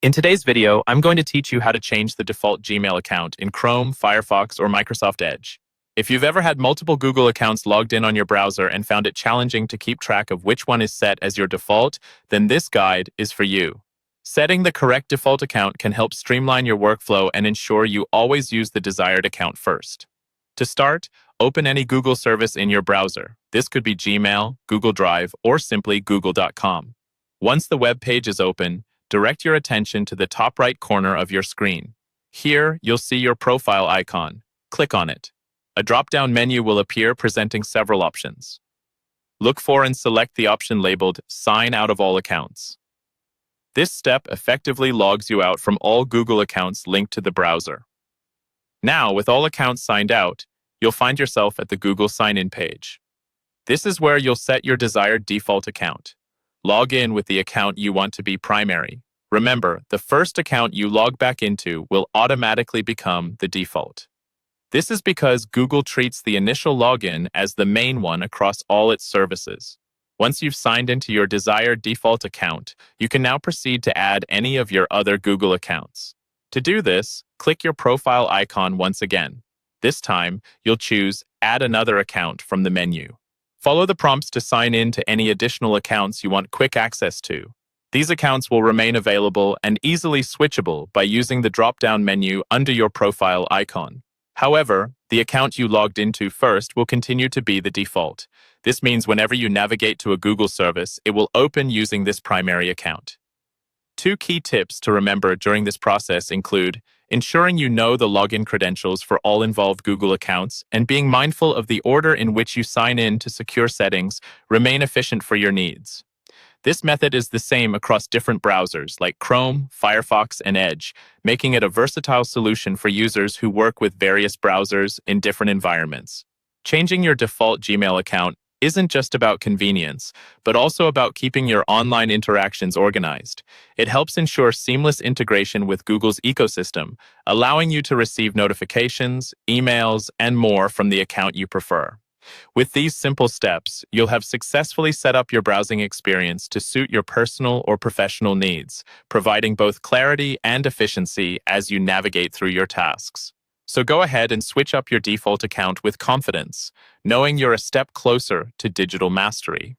In today's video, I'm going to teach you how to change the default Gmail account in Chrome, Firefox, or Microsoft Edge. If you've ever had multiple Google accounts logged in on your browser and found it challenging to keep track of which one is set as your default, then this guide is for you. Setting the correct default account can help streamline your workflow and ensure you always use the desired account first. To start, open any Google service in your browser. This could be Gmail, Google Drive, or simply google.com. Once the web page is open, direct your attention to the top right corner of your screen. Here, you'll see your profile icon. Click on it. A drop-down menu will appear presenting several options. Look for and select the option labeled Sign Out of All Accounts. This step effectively logs you out from all Google accounts linked to the browser. Now, with all accounts signed out, you'll find yourself at the Google sign-in page. This is where you'll set your desired default account. Log in with the account you want to be primary. Remember, the first account you log back into will automatically become the default. This is because Google treats the initial login as the main one across all its services. Once you've signed into your desired default account, you can now proceed to add any of your other Google accounts. To do this, click your profile icon once again. This time, you'll choose Add Another Account from the menu. Follow the prompts to sign in to any additional accounts you want quick access to. These accounts will remain available and easily switchable by using the drop-down menu under your profile icon. However, the account you logged into first will continue to be the default. This means whenever you navigate to a Google service, it will open using this primary account. Two key tips to remember during this process include ensuring you know the login credentials for all involved Google accounts and being mindful of the order in which you sign in to secure settings remain efficient for your needs. This method is the same across different browsers like Chrome, Firefox, and Edge, making it a versatile solution for users who work with various browsers in different environments. Changing your default Gmail account isn't just about convenience, but also about keeping your online interactions organized. It helps ensure seamless integration with Google's ecosystem, allowing you to receive notifications, emails, and more from the account you prefer. With these simple steps, you'll have successfully set up your browsing experience to suit your personal or professional needs, providing both clarity and efficiency as you navigate through your tasks. So go ahead and switch up your default account with confidence, knowing you're a step closer to digital mastery.